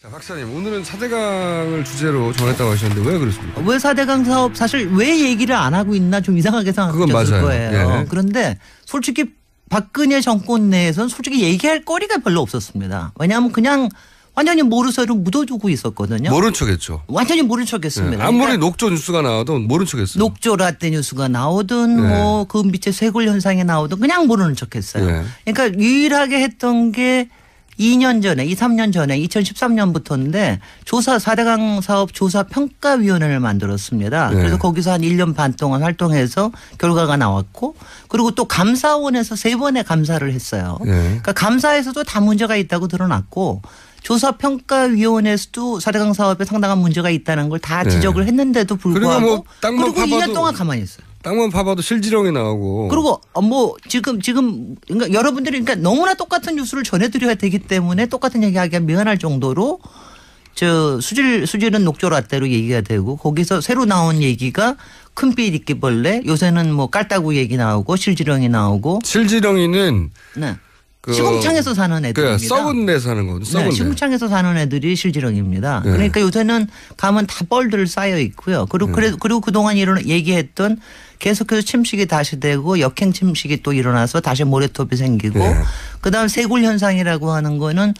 자, 박사님 오늘은 4대강을 주제로 정했다고 하셨는데 왜 그렇습니까? 왜 4대강 사업 사실 왜 얘기를 안 하고 있나 좀 이상하게 생각했을 거예요. 예. 그런데 솔직히 박근혜 정권 내에서는 솔직히 얘기할 거리가 별로 없었습니다. 왜냐하면 그냥 완전히 모르쇠로 묻어두고 있었거든요. 모른 척했죠. 완전히 모른 척했습니다. 네. 아무리 그러니까 녹조 뉴스가 나와도 모른 척했어요. 녹조 라떼 뉴스가 나오든 뭐 그 밑에 쇄골 현상이 나오든 그냥 모르는 척했어요. 그러니까 유일하게 했던 게 2년 전에 3년 전에 2013년부터인데 4대강 사업 조사평가위원회를 만들었습니다. 그래서 거기서 한 1년 반 동안 활동해서 결과가 나왔고 그리고 또 감사원에서 3번의 감사를 했어요. 그러니까 감사에서도 다 문제가 있다고 드러났고 조사평가위원회에서도 4대강 사업에 상당한 문제가 있다는 걸 다 지적을 했는데도 불구하고 그리고 2년 동안 가만히 있어요. 땅만 파봐도 실지렁이 나오고. 그리고 뭐 지금 그러니까 여러분들이 그러니까 너무나 똑같은 뉴스를 전해드려야 되기 때문에 똑같은 얘기하기가 미안할 정도로 수질은 녹조 라떼로 얘기가 되고 거기서 새로 나온 얘기가 큰빛 이끼벌레 요새는 뭐 깔따구 얘기 나오고 실지렁이 나오고. 실지렁이는 네. 시궁창에서 사는 애들입니다. 썩은 데 사는 거죠. 썩은 데. 시궁창에서 사는 애들이 실지렁입니다. 그러니까 요새는 가면 다 뻘들 쌓여 있고요. 그리고 그동안 얘기했던 계속해서 침식이 다시 되고 역행 침식이 또 일어나서 다시 모래톱이 생기고 그다음 쇄골 현상이라고 하는 거는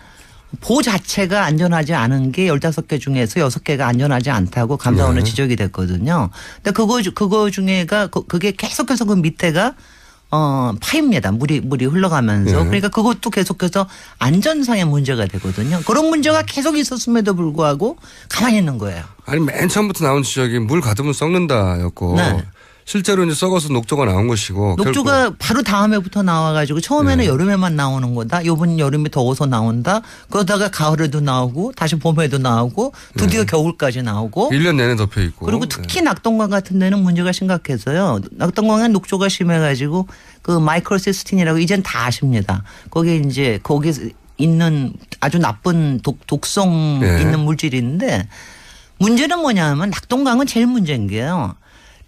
보 자체가 안전하지 않은 게 15개 중에서 6개가 안전하지 않다고 감사원에 지적이 됐거든요. 근데 그거 중에가 그게 계속해서 그 밑에가 파입니다. 물이 흘러가면서. 그러니까 그것도 계속해서 안전상의 문제가 되거든요. 그런 문제가 계속 있었음에도 불구하고 가만히 있는 거예요. 아니 맨 처음부터 나온 지적이 물 가두면 썩는다였고 실제로 이제 썩어서 녹조가 나온 것이고. 녹조가 바로 다음 해부터 나와가지고 처음에는 여름에만 나오는 거다. 이번 여름이 더워서 나온다. 그러다가 가을에도 나오고 다시 봄에도 나오고 드디어 겨울까지 나오고. 1년 내내 덮여 있고. 그리고 특히 낙동강 같은 데는 문제가 심각해서요. 낙동강에 녹조가 심해가지고 그 마이크로시스틴이라고 이젠 다 아십니다. 거기 있는 아주 나쁜 독성 있는 물질인데 문제는 뭐냐면 낙동강은 제일 문제인 게요.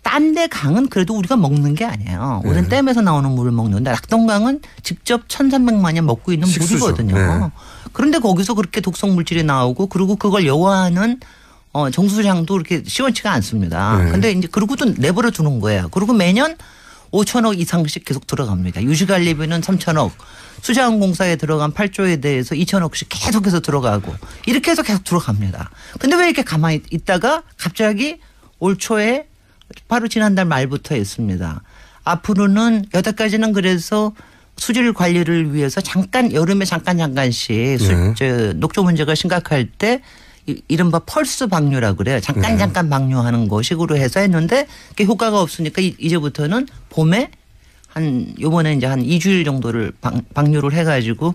딴 데 강은 그래도 우리가 먹는 게 아니에요. 우리는 댐에서 나오는 물을 먹는데 낙동강은 직접 1,300만 년 먹고 있는 식수죠. 물이거든요. 그런데 거기서 그렇게 독성 물질이 나오고 그리고 그걸 여와하는 정수량도 그렇게 시원치가 않습니다. 그런데 이제 그러고도 내버려 두는 거예요. 그리고 매년 5천억 이상씩 계속 들어갑니다. 유지관리비는 3천억, 수자원공사에 들어간 8조에 대해서 2천억씩 계속해서 들어가고 이렇게 해서 계속 들어갑니다. 근데 왜 이렇게 가만히 있다가 갑자기 올 초에 바로 지난달 말부터 했습니다. 앞으로는 여태까지는 그래서 수질 관리를 위해서 여름에 잠깐씩 녹조 문제가 심각할 때 이른바 펄스 방류라고 그래요. 잠깐 방류하는 거 식으로 해서 했는데 그게 효과가 없으니까 이제부터는 봄에 요번에 이제 한 2주일 정도를 방류를 해가지고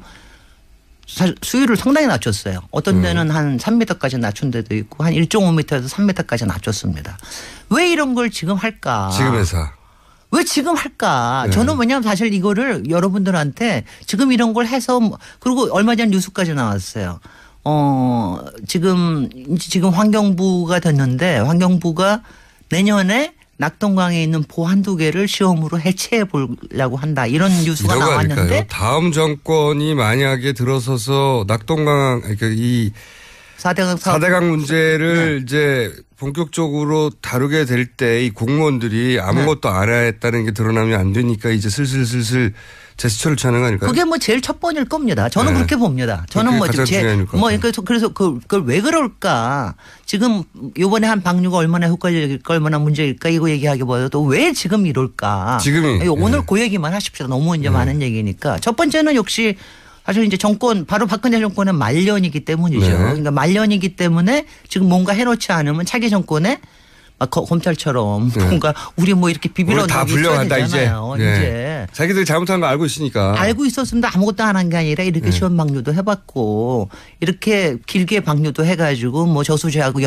수위를 상당히 낮췄어요. 어떤 데는 한 3m까지 낮춘 데도 있고 한 1.5m에서 3m까지 낮췄습니다. 왜 이런 걸 지금 할까? 왜 지금 할까? 저는 왜냐하면 사실 이거를 여러분들한테 지금 이런 걸 해서 그리고 얼마 전 뉴스까지 나왔어요. 지금 환경부가 됐는데 환경부가 내년에 낙동강에 있는 보 한두 개를 시험으로 해체해 보려고 한다. 이런 뉴스가 나왔는데. 아닐까요? 다음 정권이 만약에 들어서서 낙동강 그러니까 이 4대강 문제를 이제 본격적으로 다루게 될 때 이 공무원들이 아무것도 안 했다는 게 드러나면 안 되니까 이제 슬슬 제스처를 취하는 거 아닐까요? 그게 뭐 제일 첫 번일 겁니다. 저는 그렇게 봅니다. 저는 그래서 그걸 왜 그럴까? 지금 이번에 한 방류가 얼마나 효과적일까, 얼마나 문제일까 이거 얘기하기보다도 왜 지금 이럴까? 지금이 오늘 그 얘기만 하십시오. 너무 이제 많은 얘기니까. 첫 번째는 역시 사실 이제 바로 박근혜 정권의 말년이기 때문이죠. 그러니까 말년이기 때문에 지금 뭔가 해놓지 않으면 차기 정권에 검찰처럼 뭔가 우리 뭐 이렇게 비비러 다 불려간다 이제. 자기들이 잘못한 거 알고 있으니까. 알고 있었습니다. 아무것도 안 한 게 아니라 이렇게 시험 방류도 해봤고 이렇게 길게 방류도 해가지고 뭐 저수지하고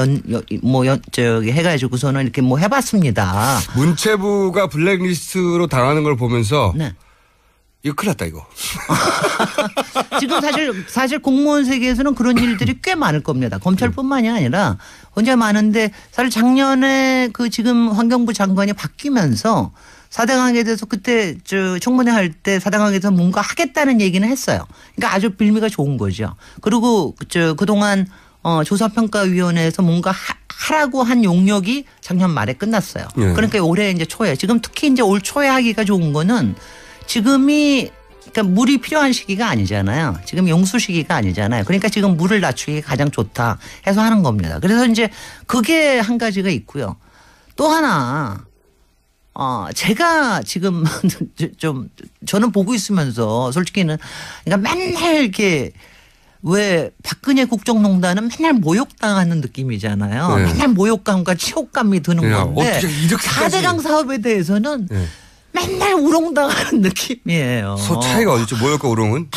해가지고서는 이렇게 뭐 해봤습니다. 문체부가 블랙리스트로 당하는 걸 보면서. 이거 큰일 났다 이거. 지금 사실 공무원 세계에서는 그런 일들이 꽤 많을 겁니다. 검찰뿐만이 아니라 굉장히 많은데 사실 작년에 지금 환경부 장관이 바뀌면서 4대강에 대해서 그때 청문회 할 때 4대강에서 뭔가 하겠다는 얘기는 했어요. 그러니까 아주 빌미가 좋은 거죠. 그리고 그동안 조사평가위원회에서 뭔가 하라고 한 용역이 작년 말에 끝났어요. 네. 그러니까 올해 이제 초에 지금 특히 이제 올 초에 하기가 좋은 거는 지금이 그러니까 물이 필요한 시기가 아니잖아요. 지금 용수 시기가 아니잖아요. 그러니까 지금 물을 낮추기 가장 좋다 해서 하는 겁니다. 그래서 이제 그게 한 가지가 있고요. 또 하나 제가 지금 좀 저는 보고 있으면서 솔직히는 그러니까 맨날 이렇게 왜 박근혜 국정농단은 맨날 모욕당하는 느낌이잖아요. 네. 맨날 모욕감과 치욕감이 드는 건데 4대강 사업에 대해서는 네. 맨날 우롱당하는 느낌이에요. 차이가 어디죠? 모욕과 우롱은?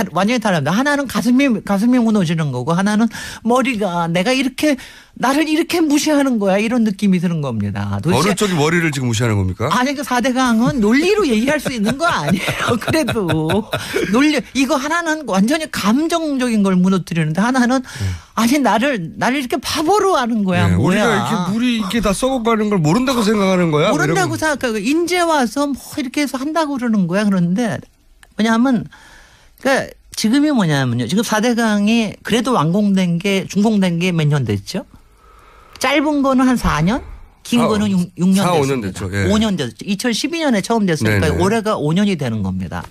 완전히 다릅니다. 하나는 가슴이 무너지는 거고 하나는 머리가 내가 이렇게 나를 이렇게 무시하는 거야 이런 느낌이 드는 겁니다. 어느 쪽이 머리를 지금 무시하는 겁니까? 아니 그 4대강은 논리로 얘기할 수 있는 거 아니에요. 그래도 이거 하나는 완전히 감정적인 걸 무너뜨리는데 하나는 아니 나를 이렇게 바보로 하는 거야. 네, 뭐야. 우리가 이렇게 물이 이렇게 다 썩어가는 걸 모른다고 생각하는 거야? 모른다고 생각하고 인제 와서 뭐 이렇게 해서 한다고 그러는 거야. 그런데 뭐냐면 그러니까 지금이 뭐냐면요. 지금 4대강이 그래도 준공된 게 몇 년 됐죠? 짧은 거는 한 4년? 긴 거는 6년 5년 됐죠. 예. 5년 됐죠. 2012년에 처음 됐으니까 네네. 올해가 5년이 되는 겁니다.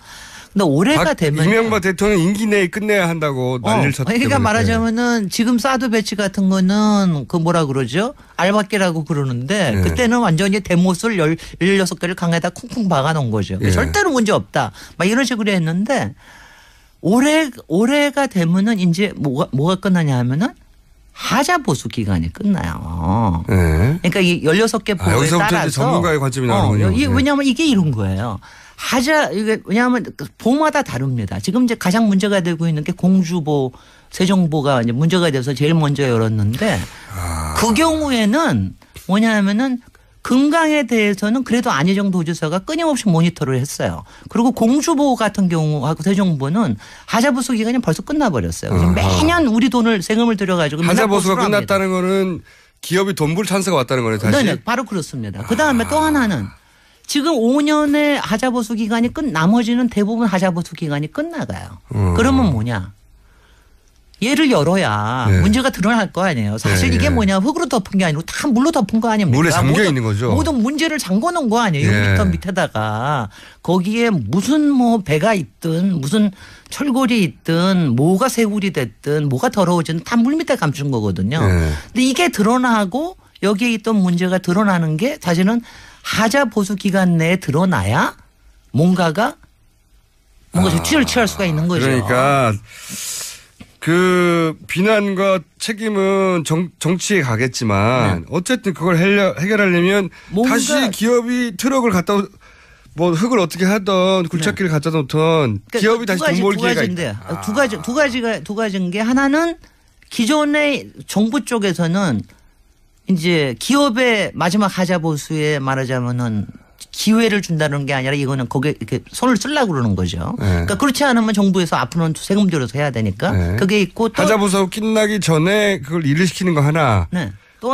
근데 올해가 되면 이명박 대통령 임기 내에 끝내야 한다고 난리를 쳤기 때문에. 그러니까 말하자면은 지금 사드 배치 같은 거는 그 뭐라 그러죠? 알박기라고 그러는데 네. 그때는 완전히 대못을 16개를 강에다 쿵쿵 박아 놓은 거죠. 네. 절대로 문제 없다. 막 이런 식으로 했는데 올해가 되면은 이제 뭐가 끝나냐 하면은 하자 보수 기간이 끝나요. 네. 그러니까 이 16개 보고에 여기서부터 따라서 이제 전문가의 관점이 나오는군요. 왜냐하면 이게 이런 거예요. 이게 왜냐하면 보마다 다릅니다. 지금 이제 가장 문제가 되고 있는 게 공주보, 세종보가 이제 문제가 돼서 제일 먼저 열었는데 그 경우에는 뭐냐면은 금강에 대해서는 그래도 안희정 도지사가 끊임없이 모니터를 했어요. 그리고 공주보 같은 경우하고 세종보는 하자보수 기간이 벌써 끝나버렸어요. 매년 우리 돈을 세금을 들여가지고 하자보수가 끝났다는 거는 기업이 돈 벌 찬스가 왔다는 거네요. 다시. 네, 바로 그렇습니다. 그다음에 또 하나는 지금 5년의 하자보수 기간이 나머지는 대부분 하자보수 기간이 끝나가요. 그러면 뭐냐. 얘를 열어야 네. 문제가 드러날 거 아니에요. 사실 네. 이게 뭐냐 흙으로 덮은 게 아니고 다 물로 덮은 거 아닙니까? 물에 잠겨 있는 거죠. 모든 문제를 잠궈 놓은 거 아니에요. 네. 6m 밑에다가 거기에 무슨 뭐 배가 있든 무슨 철골이 있든 뭐가 새굴이 됐든 뭐가 더러워지든 다 물 밑에 감춘 거거든요. 네. 근데 이게 드러나고 여기에 있던 문제가 드러나는 게 사실은 하자 보수 기간 내에 드러나야 뭔가 조치를 취할 수가 있는 거죠. 그러니까 그 비난과 책임은 정치에 가겠지만 네. 어쨌든 그걸 해결하려면 다시 기업이 트럭을 갖다 뭐 흙을 어떻게 하던 굴착기를 갖다 놓던 그러니까 기업이 다시 돈 벌 기회가 있다. 두 가지인 게 하나는 기존의 정부 쪽에서는 이제 기업의 마지막 하자 보수에 말하자면은 기회를 준다는 게 아니라 이거는 거기에 이렇게 손을 쓰려고 그러는 거죠. 네. 그러니까 그렇지 않으면 정부에서 앞으로는 세금 들여서 해야 되니까 네. 그게 있고 또 하자보수 끝나기 전에 그걸 일을 시키는 거 하나. 네. 또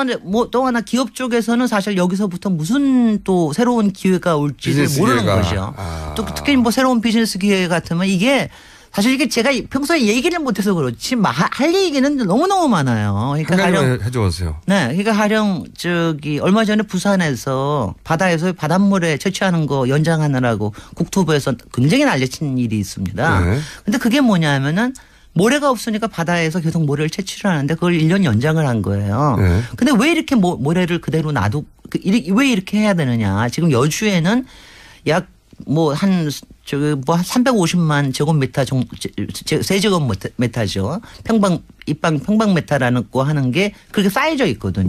하나 기업 쪽에서는 사실 여기서부터 무슨 또 새로운 기회가 올지를 모르는 거죠. 또 특히 뭐 새로운 비즈니스 기회 같으면 이게 사실 이게 제가 평소에 얘기를 못해서 그렇지 할 얘기는 너무너무 많아요. 그러니까 가령 해줘보세요. 네, 그러니까 가령 얼마 전에 부산에서 바다에서 바닷물에 채취하는 거 연장하느라고 국토부에서 굉장히 난리친 일이 있습니다. 그런데 그게 뭐냐면은 모래가 없으니까 바다에서 계속 모래를 채취를 하는데 그걸 1년 연장을 한 거예요. 근데 왜 이렇게 모래를 그대로 왜 이렇게 해야 되느냐. 지금 여주에는 약 한 350만 제곱미터 세제곱미터죠. 평방미터라는 거 하는 게 그렇게 쌓여져 있거든요.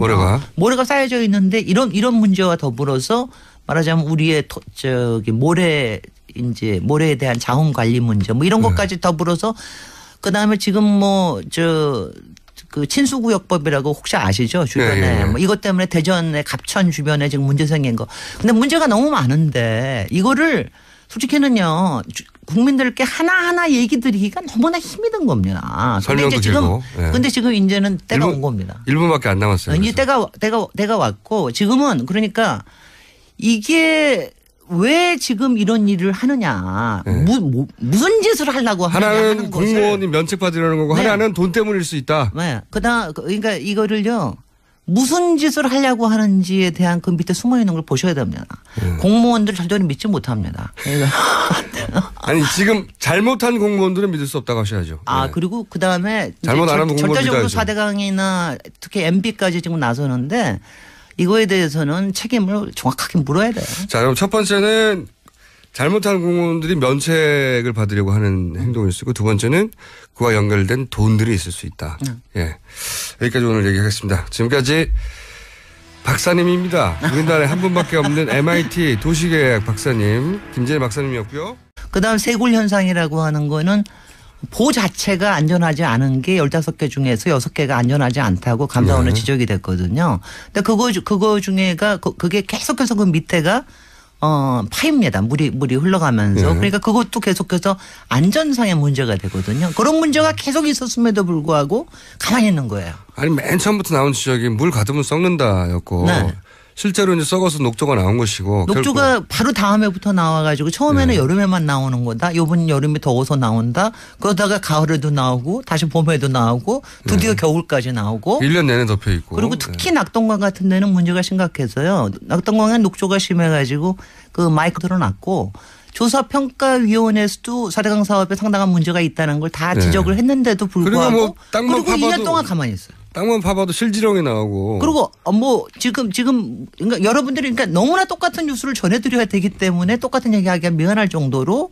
모래가 쌓여져 있는데 이런 문제와 더불어서 말하자면 우리의 모래에 대한 자원 관리 문제 뭐 이런 것까지 더불어서 그다음에 지금 그 친수구역법이라고 혹시 아시죠? 주변에. 뭐 이것 때문에 대전의 갑천 주변에 지금 문제 생긴 거. 근데 문제가 너무 많은데 이거를 솔직히는요. 국민들께 하나하나 얘기 드리기가 너무나 힘이 든 겁니다. 설명도 길고. 근데 지금 이제는 때가 온 겁니다. 1분밖에 안 남았어요. 이제 때가 왔고 지금은 그러니까 이게 왜 지금 이런 일을 하느냐. 네. 무슨 짓을 하려고 하느냐. 하나는 공무원이 면책받으려는 거고 네. 하나는 돈 때문일 수 있다. 네. 그러니까 이거를요. 무슨 짓을 하려고 하는지에 대한 그 밑에 숨어 있는 걸 보셔야 됩니다. 공무원들 절대로 믿지 못합니다. 아니 지금 잘못한 공무원들은 믿을 수 없다고 하셔야죠. 아 네. 그리고 그다음에 잘못 안 하면 공무원 절대적으로 믿어야죠. 4대강이나 특히 MB까지 지금 나서는데 이거에 대해서는 책임을 정확하게 물어야 돼요. 자 그럼 첫 번째는 잘못한 공무원들이 면책을 받으려고 하는 행동일 수 있고 두 번째는 그와 연결된 돈들이 있을 수 있다. 예. 여기까지 오늘 얘기하겠습니다. 지금까지 박사님입니다. 우리나라에 한 분밖에 없는 MIT 도시계획 박사님 김재일 박사님이었고요. 그다음 세골 현상이라고 하는 거는 보 자체가 안전하지 않은 게 15개 중에서 6개가 안전하지 않다고 감사원에 네. 지적이 됐거든요. 근데 그거 중에가 그게 계속해서 그 밑에가 파입니다. 물이 흘러가면서. 네. 그러니까 그것도 계속해서 안전상의 문제가 되거든요. 그런 문제가 계속 있었음에도 불구하고 가만히 있는 거예요. 아니 맨 처음부터 나온 지적이 물 가두면 썩는다였고 네. 실제로 이제 썩어서 녹조가 나온 것이고 녹조가 결국 바로 다음 해부터 나와가지고 처음에는 네. 여름에만 나오는 거다. 이번 여름이 더워서 나온다. 그러다가 가을에도 나오고 다시 봄에도 나오고 드디어 겨울까지 나오고 1년 내내 덮여 있고 그리고 특히 낙동강 같은 데는 문제가 심각해서요. 낙동강에 녹조가 심해가지고 그 마이크 드러났고 조사평가위원회에서도 4대강 사업에 상당한 문제가 있다는 걸 다 네. 지적을 했는데도 불구하고 뭐 땅만 그리고 2년 파봐도- 동안 가만히 있어요. 땅만 파봐도 실지렁이 나오고 그리고 뭐 지금 그러니까 여러분들이 그러니까 너무나 똑같은 뉴스를 전해드려야 되기 때문에 똑같은 얘기하기가 미안할 정도로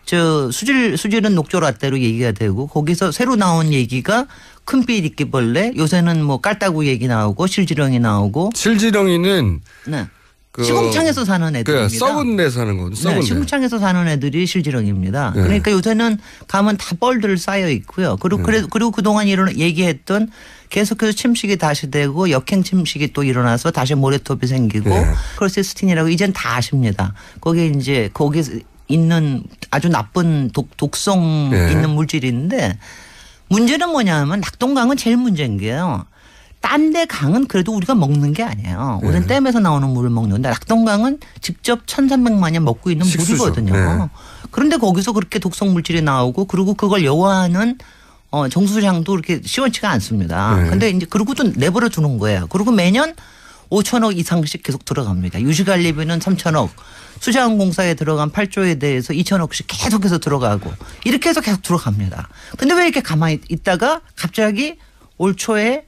저 수질은 녹조라떼로 얘기가 되고 거기서 새로 나온 얘기가 큰빛 이끼벌레 요새는 뭐 깔따구 얘기 나오고 실지렁이 나오고 실지렁이는 네. 시궁창에서 사는 애들입니다. 썩은 데 사는 거죠. 썩은 네, 데. 시궁창에서 사는 애들이 실지렁입니다. 네. 그러니까 요새는 가면 다 뻘들 쌓여 있고요. 그리고 그동안 얘기했던 계속해서 침식이 다시 되고 역행 침식이 또 일어나서 다시 모래톱이 생기고 네. 크로시스틴이라고 이젠 다 아십니다. 거기에 이제 거기에 있는 아주 나쁜 독성 네. 있는 물질인데 문제는 뭐냐면 낙동강은 제일 문제인 게요. 딴 데 강은 그래도 우리가 먹는 게 아니에요. 우리는 댐에서 나오는 물을 먹는데 낙동강은 직접 1,300만 년 먹고 있는 식수죠. 물이거든요. 네. 그런데 거기서 그렇게 독성 물질이 나오고 그리고 그걸 여와하는 정수량도 그렇게 시원치가 않습니다. 네. 근데 이제 그러고도 내버려 두는 거예요. 그리고 매년 5천억 이상씩 계속 들어갑니다. 유지관리비는 3천억, 수자원공사에 들어간 8조에 대해서 2천억씩 계속해서 들어가고 이렇게 해서 계속 들어갑니다. 근데 왜 이렇게 가만히 있다가 갑자기 올 초에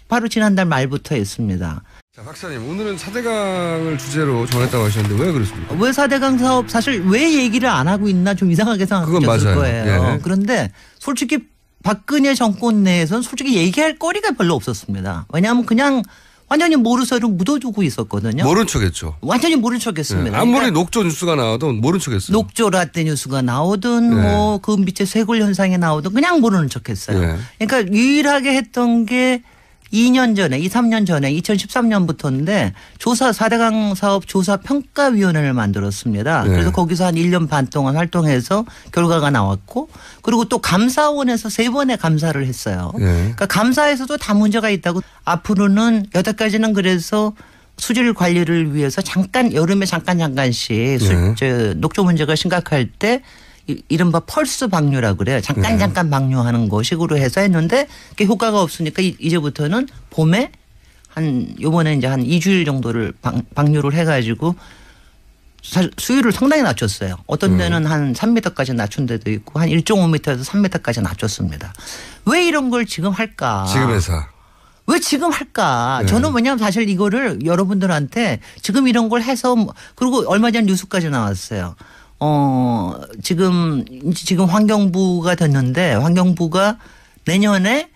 바로 지난달 말부터 했습니다. 자, 박사님 오늘은 4대강을 주제로 정했다고 하셨는데 왜 그렇습니까? 왜 4대강 사업 사실 왜 얘기를 안 하고 있나 좀 이상하게 그건 생각하셨을 맞아요. 거예요. 예. 그런데 솔직히 박근혜 정권 내에서는 솔직히 얘기할 거리가 별로 없었습니다. 왜냐하면 그냥 완전히 모르쇠로 묻어두고 있었거든요. 모른 척했죠. 완전히 모른 척했습니다. 아무리 그러니까 녹조 뉴스가 나와도 모른 척했어요. 녹조라떼 뉴스가 나오든 네. 뭐 그 밑에 쇄골 현상이 나오든 그냥 모르는 척했어요. 네. 그러니까 유일하게 했던 게 2년 전에 3년 전에 2013년부터인데 4대강 사업 조사평가위원회를 만들었습니다. 네. 그래서 거기서 한 1년 반 동안 활동해서 결과가 나왔고 그리고 또 감사원에서 3번의 감사를 했어요. 네. 그러니까 감사에서도 다 문제가 있다고 앞으로는 여태까지는 그래서 수질 관리를 위해서 잠깐 여름에 잠깐씩 네. 녹조 문제가 심각할 때 이른바 펄스 방류라고 그래요. 잠깐 방류하는 거 식으로 해서 했는데 그게 효과가 없으니까 이제부터는 봄에 요번에 이제 한 2주일 정도를 방류를 해가지고 사실 수위를 상당히 낮췄어요. 어떤 데는 한 3m까지 낮춘 데도 있고 한 1.5m에서 3m까지 낮췄습니다. 왜 이런 걸 지금 할까? 지금에서. 왜 지금 할까? 네. 저는 왜냐하면 사실 이거를 여러분들한테 지금 이런 걸 해서 그리고 얼마 전 뉴스까지 나왔어요. 지금 환경부가 됐는데 환경부가 내년에